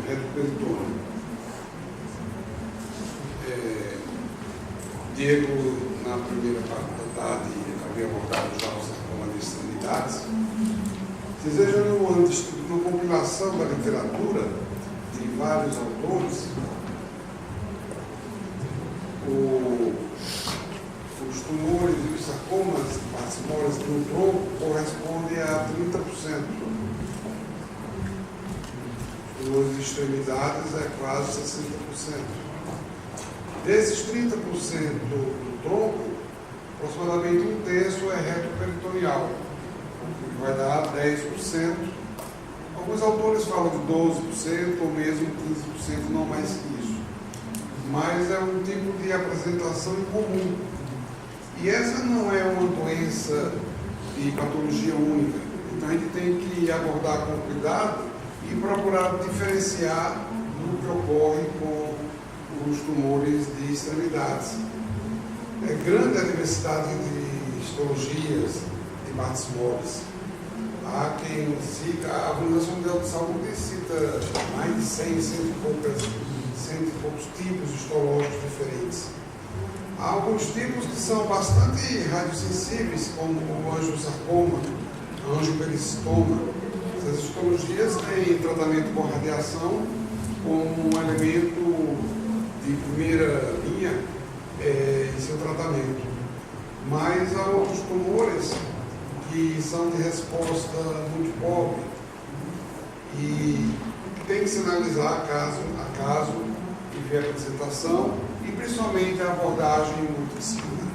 retroperitônio. Diego, na primeira parte da tarde, havia abordado já o sarcoma de extremidades. Desejando uma compilação da literatura de vários autores, os tumores e os sarcomas de partes moles no tronco correspondem a 30%. Os tumores de extremidades é quase 60%. Desses 30% do tronco, aproximadamente um terço é retroperitoneal, o que vai dar 10%. Alguns autores falam de 12% ou mesmo 15%, não mais que isso. Mas é um tipo de apresentação incomum. E essa não é uma doença de patologia única. Então a gente tem que abordar com cuidado e procurar diferenciar do que ocorre com os tumores de extremidades. É grande a diversidade de histologias de partes moles. Há quem cita, a Organização Mundial de Saúde cita mais de 100 e poucos tipos histológicos diferentes. Há alguns tipos que são bastante radiosensíveis, como o angiosarcoma, angiopericistoma. Essas histologias têm tratamento com radiação como um elemento de primeira linha em seu tratamento. Mas há outros tumores que são de resposta muito pobre e tem que se analisar caso a caso e ver a apresentação e principalmente a abordagem multidisciplinar.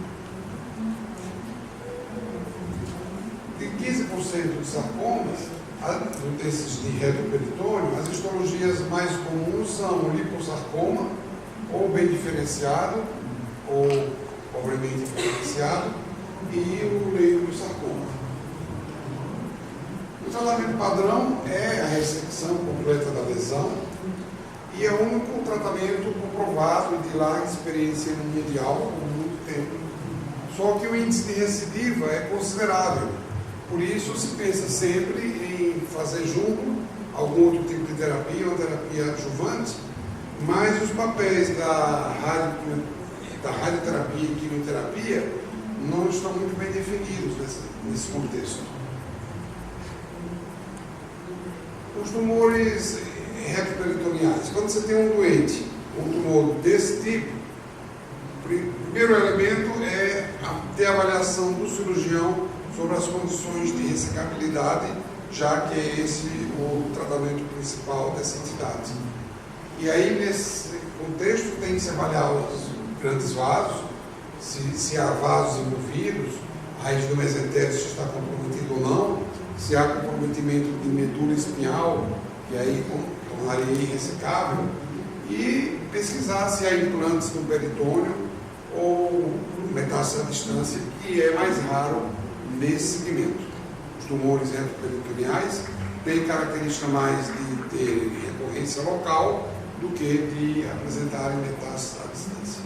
De 15% dos sarcomas, desses de retroperitônio, as histologias mais comuns são o liposarcoma, ou bem diferenciado, ou pobremente diferenciado, e o leiomyosarcoma. O tratamento padrão é a ressecção completa da lesão e é o único tratamento comprovado de larga experiência mundial por muito tempo. Só que o índice de recidiva é considerável. Por isso se pensa sempre em fazer junto algum outro tipo de terapia, uma terapia adjuvante, mas os papéis da radioterapia e quimioterapia não estão muito bem definidos nesse contexto. Os tumores retroperitoneais. Quando você tem um doente, um tumor desse tipo, o primeiro elemento é ter a avaliação do cirurgião sobre as condições de ressecabilidade, já que é esse o tratamento principal dessa entidade. E aí, nesse contexto, tem que se avaliar os grandes vasos, se há vasos envolvidos, a raiz do mesentério se está comprometido ou não, se há comprometimento de medula espinhal, e aí tornaria irressecável, e pesquisar se há implantes no peritônio ou metástase à distância, que é mais raro nesse segmento. Os tumores retroperitoneais têm característica mais de ter recorrência local do que de apresentarem metástase à distância.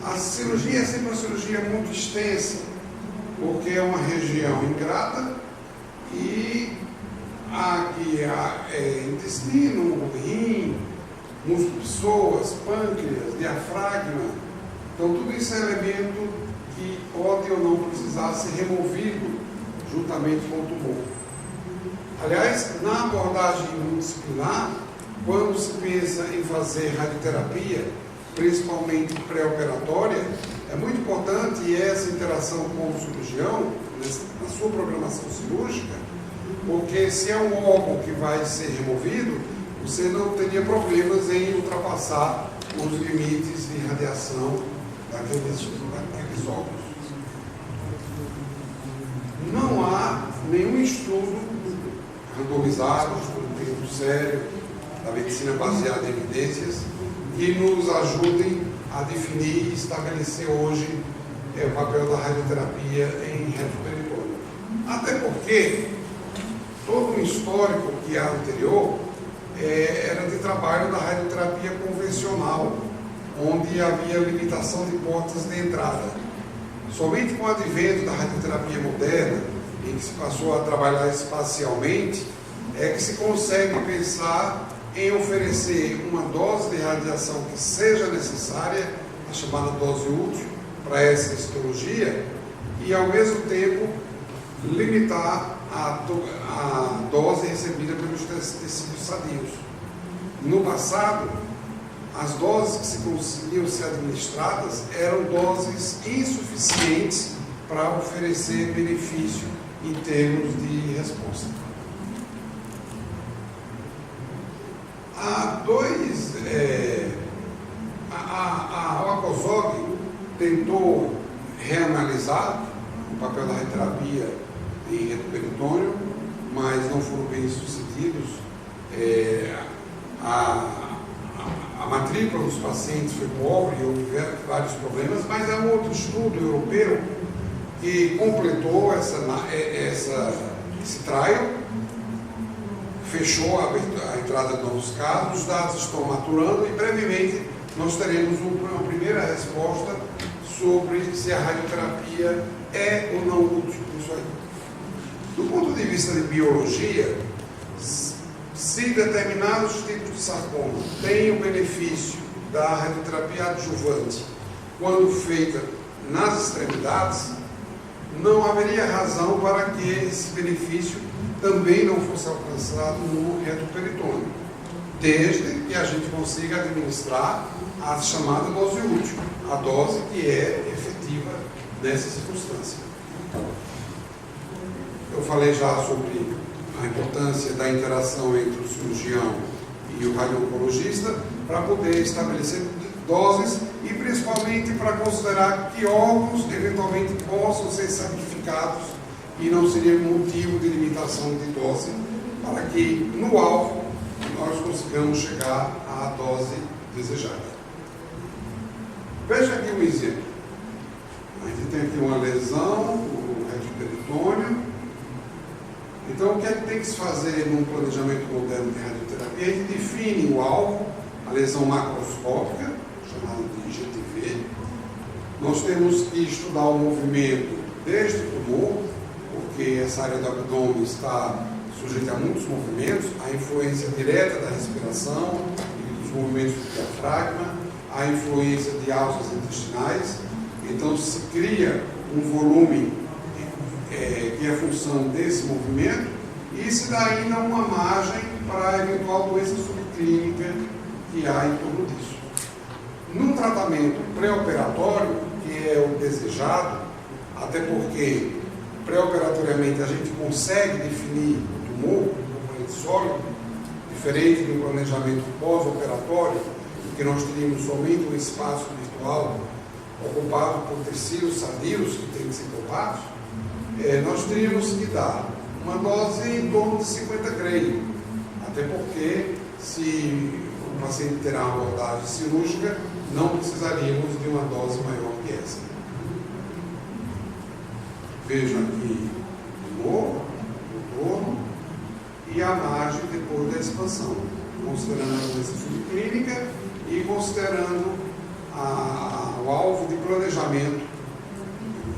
A cirurgia é sempre uma cirurgia muito extensa, porque é uma região ingrata e aqui é intestino, rim, músculo de psoas, pâncreas, diafragma. Então tudo isso é elemento que pode ou não precisar ser removido juntamente com o tumor. Aliás, na abordagem multidisciplinar, quando se pensa em fazer radioterapia, principalmente pré-operatória, é muito importante essa interação com o cirurgião, na sua programação cirúrgica, porque se é um órgão que vai ser removido, você não teria problemas em ultrapassar os limites de radiação daqueles órgãos. Não há nenhum estudo randomizado, estudo sério, da medicina baseada em evidências, que nos ajudem a definir e estabelecer hoje o papel da radioterapia em retroperitônio. Até porque todo o histórico que há anterior era de trabalho da radioterapia convencional, onde havia limitação de portas de entrada. Somente com o advento da radioterapia moderna, em que se passou a trabalhar espacialmente, é que se consegue pensar em oferecer uma dose de radiação que seja necessária, a chamada dose útil, para essa histologia, e ao mesmo tempo limitar a dose recebida pelos tecidos sadios. No passado, as doses que se conseguiam ser administradas eram doses insuficientes para oferecer benefício em termos de resposta. A Wacosog tentou reanalisar o papel da radioterapia em retroperitônio, mas não foram bem sucedidos. A matrícula dos pacientes foi pobre, houve vários problemas, mas há um outro estudo europeu que completou esse trial, fechou a entrada de novos casos, os dados estão maturando e brevemente nós teremos uma primeira resposta sobre se a radioterapia é ou não útil. Isso aí. Do ponto de vista de biologia, se determinados tipos de sarcoma têm o benefício da radioterapia adjuvante quando feita nas extremidades, não haveria razão para que esse benefício também não fosse alcançado no retroperitônio, desde que a gente consiga administrar a chamada dose útil, a dose que é efetiva nessa circunstância. Eu falei já sobre a importância da interação entre o cirurgião e o radio-oncologista para poder estabelecer doses e principalmente para considerar que órgãos eventualmente possam ser sacrificados e não seria motivo de limitação de dose para que no alvo nós consigamos chegar à dose desejada. Veja aqui um exemplo. A gente tem aqui uma lesão, o retroperitônio. Então, o que é que tem que se fazer num planejamento moderno de radioterapia? A gente define o alvo, a lesão macroscópica, chamada de IGTV. Nós temos que estudar o movimento desde o tumor, porque essa área do abdômen está sujeita a muitos movimentos, a influência direta da respiração e dos movimentos do diafragma, a influência de alças intestinais. Então, se cria um volume que é função desse movimento, e se dá ainda uma margem para a eventual doença subclínica que há em torno disso. Num tratamento pré-operatório, que é o desejado, até porque pré-operatoriamente a gente consegue definir o tumor, o componente sólido, diferente do planejamento pós-operatório, em que nós teríamos somente um espaço virtual ocupado por tecidos sadios que têm que ser poupados, nós teríamos que dar uma dose em torno de 50 Gray, até porque se o paciente terá uma abordagem cirúrgica, não precisaríamos de uma dose maior que essa. Vejam aqui o tumor, o contorno e a margem depois da expansão, considerando a doença subclínica e considerando o alvo de planejamento.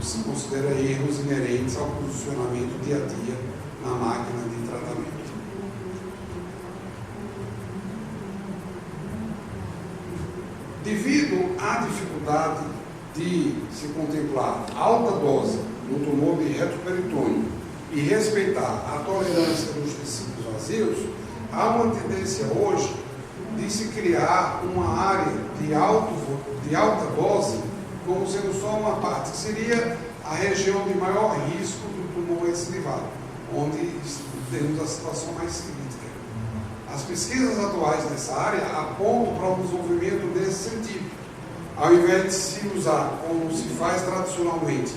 Se considera erros inerentes ao posicionamento dia a dia na máquina de tratamento. Devido à dificuldade de se contemplar alta dose no tumor de retroperitônio e respeitar a tolerância dos tecidos vazios, há uma tendência hoje de se criar uma área de alta dose como sendo só uma parte, que seria a região de maior risco do tumor recidivado, onde temos a situação mais crítica. As pesquisas atuais nessa área apontam para o desenvolvimento desse sentido. Ao invés de se usar, como se faz tradicionalmente,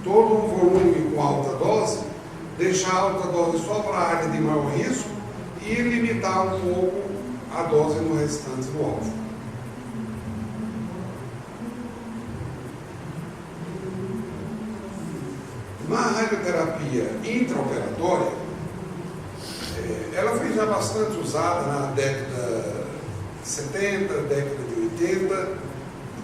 todo um volume com alta dose, deixar a alta dose só para a área de maior risco e limitar um pouco a dose no restante do alvo. Na radioterapia intraoperatória, ela foi já bastante usada na década de 70, década de 80,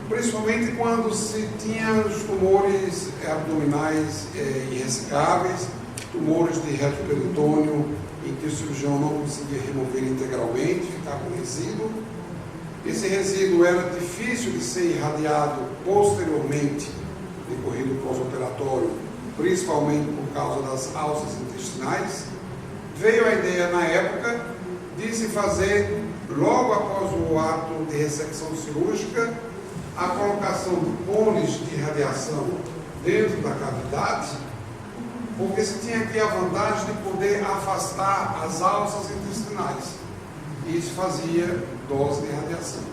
principalmente quando se tinha os tumores abdominais irressecáveis tumores de reto peritônio em que o cirurgião não conseguia remover integralmente, ficava um resíduo. Esse resíduo era difícil de ser irradiado posteriormente, decorrido pós-operatório, principalmente por causa das alças intestinais. Veio a ideia na época de se fazer, logo após o ato de ressecção cirúrgica, a colocação de cones de radiação dentro da cavidade, porque se tinha aqui a vantagem de poder afastar as alças intestinais. E isso fazia dose de radiação.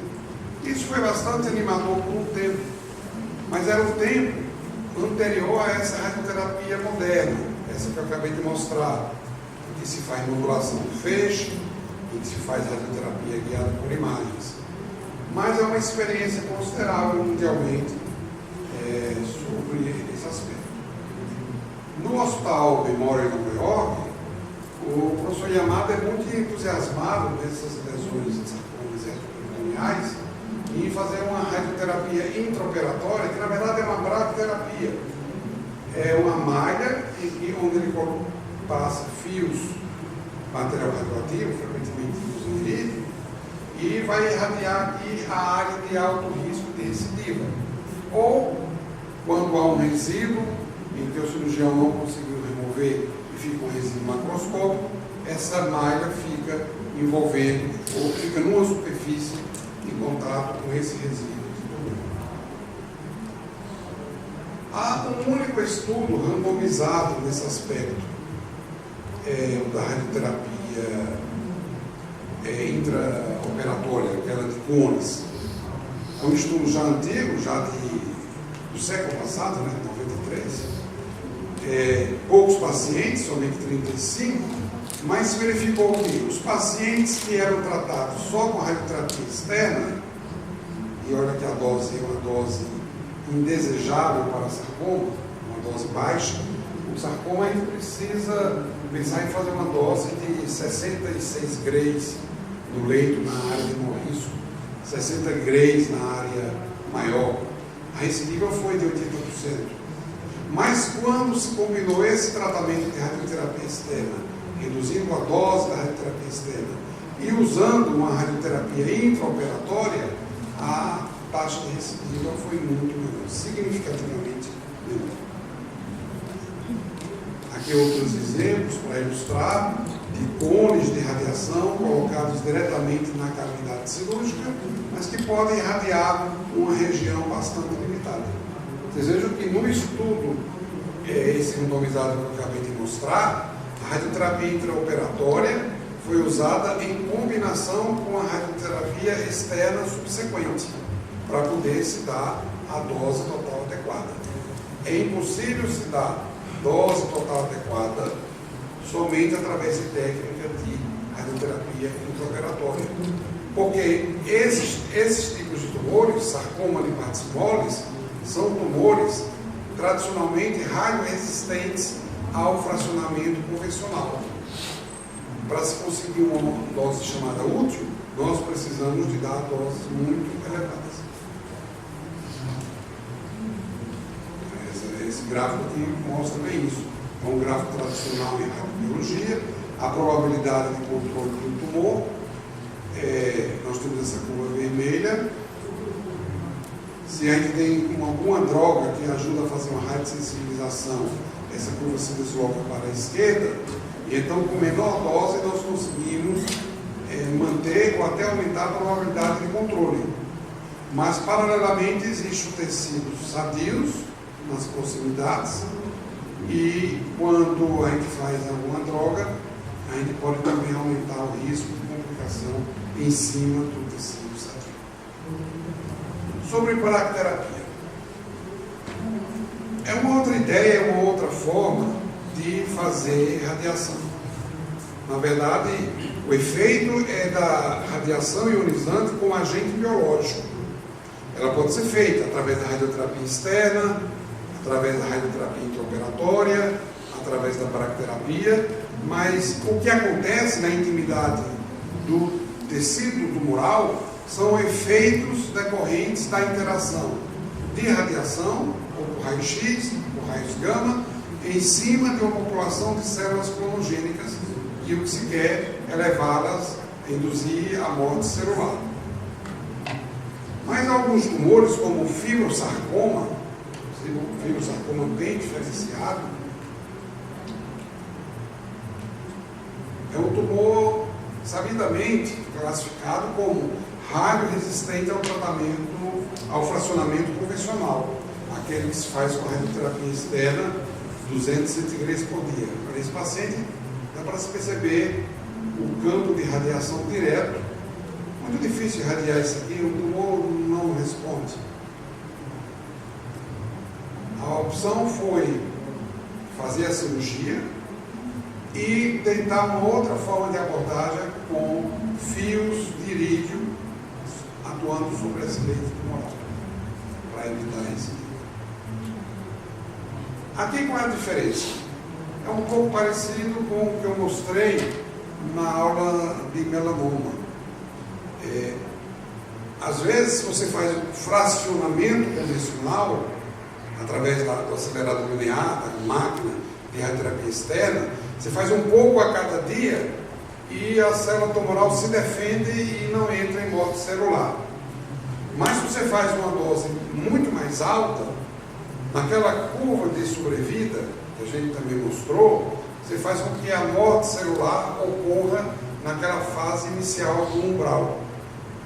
Isso foi bastante animador por um tempo, mas era um tempo anterior a essa radioterapia moderna, essa que eu acabei de mostrar, em que se faz modulação de feixe, em que se faz radioterapia guiada por imagens. Mas é uma experiência considerável mundialmente sobre esse aspecto. No Hospital Memorial em Nova York, o professor Yamada é muito entusiasmado dessas lesões de sarcomas retroperitoneais em fazer uma radioterapia intraoperatória, que na verdade é uma bracterapia. É uma malha onde ele passa fios, material radioativo, frequentemente fios em irídio, e vai irradiar aqui a área de alto risco de recidiva. Ou, quando há um resíduo em que o cirurgião não conseguiu remover e fica um resíduo macroscópico, essa malha fica envolvendo ou fica numa superfície em contato com esse resíduo. Há um único estudo randomizado nesse aspecto, o da radioterapia intraoperatória, aquela de cones. É um estudo já antigo, já do século passado, né, 93. Poucos pacientes, somente 35, mas se verificou que os pacientes que eram tratados só com radioterapia externa, e olha que a dose é uma dose indesejável para sarcoma, uma dose baixa, o sarcoma ainda precisa pensar em fazer uma dose de 66 grays no leito na área de maior risco, 60 grays na área maior. A recidiva foi de 80%. Mas quando se combinou esse tratamento de radioterapia externa, reduzindo a dose da radioterapia externa e usando uma radioterapia intraoperatória, a taxa de recidiva foi muito menor, significativamente menor. Aqui outros exemplos para ilustrar de cones de radiação colocados diretamente na cavidade cirúrgica, mas que podem irradiar uma região bastante limitada. Vocês vejam que no estudo, esse randomizado que eu acabei de mostrar, a radioterapia intraoperatória foi usada em combinação com a radioterapia externa subsequente, para poder se dar a dose total adequada. É impossível se dar dose total adequada somente através de técnica de radioterapia intraoperatória. Porque esses tipos de tumores, sarcoma de partes moles, são tumores tradicionalmente radioresistentes ao fracionamento convencional. Para se conseguir uma dose chamada útil, nós precisamos de dar doses muito elevadas. Esse gráfico aqui mostra bem isso. É um gráfico tradicional em radiobiologia, a probabilidade de controle do tumor. Nós temos essa curva vermelha. Se a gente tem alguma droga que ajuda a fazer uma radiosensibilização, essa curva se desloca para a esquerda, e então com menor dose nós conseguimos manter ou até aumentar a probabilidade de controle. Mas paralelamente existem tecidos sadios nas proximidades, e quando a gente faz alguma droga, a gente pode também aumentar o risco de complicação em cima do tecido sadio. Sobre bracterapia. É uma outra ideia, uma outra forma de fazer radiação. Na verdade, o efeito é da radiação ionizante como agente biológico. Ela pode ser feita através da radioterapia externa, através da radioterapia intraoperatória, através da bracterapia, mas o que acontece na intimidade do tecido tumoral são efeitos decorrentes da interação de radiação, ou por raio-x, por raios gama, em cima de uma população de células clonogênicas, e o que se quer é levá-las, induzir a morte celular. Mas alguns tumores, como o fibrosarcoma bem diferenciado, é um tumor sabidamente classificado como radioresistente ao tratamento, ao fracionamento convencional, aquele que se faz com radioterapia externa, 200 centígrados por dia. Para esse paciente, dá para se perceber o campo de radiação direto. Muito difícil irradiar isso aqui, o tumor não responde. A opção foi fazer a cirurgia e tentar uma outra forma de abordagem com fios de irídio atuando sobre esse leito tumoral, para evitar isso. Aqui qual é a diferença? É um pouco parecido com o que eu mostrei na aula de melanoma. Às vezes você faz um fracionamento convencional através do acelerador linear, da máquina de radioterapia externa, você faz um pouco a cada dia e a célula tumoral se defende e não entra em morte celular. Mas se você faz uma dose muito mais alta, naquela curva de sobrevida que a gente também mostrou, você faz com que a morte celular ocorra naquela fase inicial do umbral.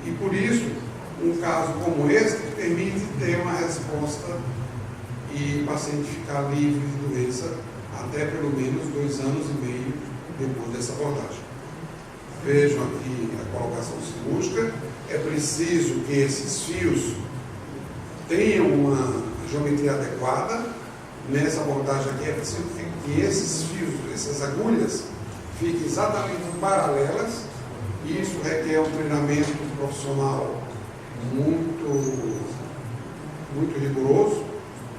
E por isso, um caso como este permite ter uma resposta e o paciente ficar livre de doença até pelo menos 2 anos e meio depois dessa abordagem. Vejam aqui a colocação cirúrgica. É preciso que esses fios tenham uma geometria adequada. Nessa abordagem aqui é preciso que esses fios, essas agulhas, fiquem exatamente paralelas. Isso requer um treinamento profissional muito rigoroso,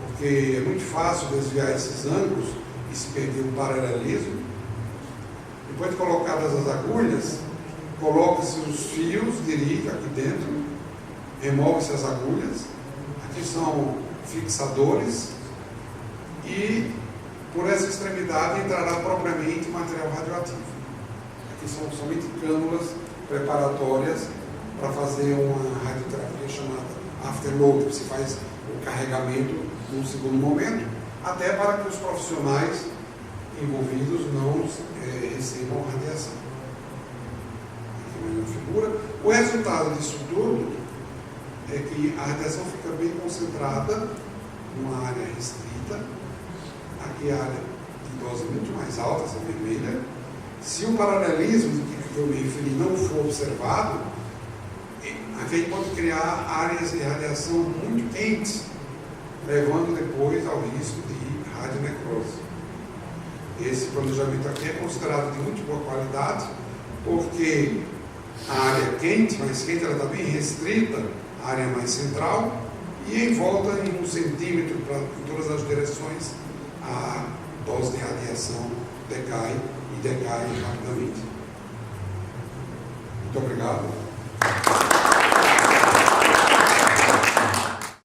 porque é muito fácil desviar esses ângulos e se perder o paralelismo. Depois de colocadas as agulhas, coloca-se os fios de irídio aqui dentro, remove-se as agulhas, aqui são fixadores, e por essa extremidade entrará propriamente material radioativo. Aqui são somente cânulas preparatórias para fazer uma radioterapia chamada afterload, que se faz o carregamento num segundo momento, até para que os profissionais envolvidos não recebam radiação. Aqui uma figura. O resultado disso tudo é que a radiação fica bem concentrada numa área restrita. Aqui a área de dose muito mais alta, essa vermelha. Se o paralelismo que eu me referi não for observado, aqui a gente pode criar áreas de radiação muito quentes, levando depois ao risco de radionecrose. Esse planejamento aqui é considerado de muito boa qualidade, porque a área quente, mais quente, ela está bem restrita, a área mais central, e em volta, em 1 centímetro, em todas as direções, a dose de radiação decai rapidamente. Muito obrigado.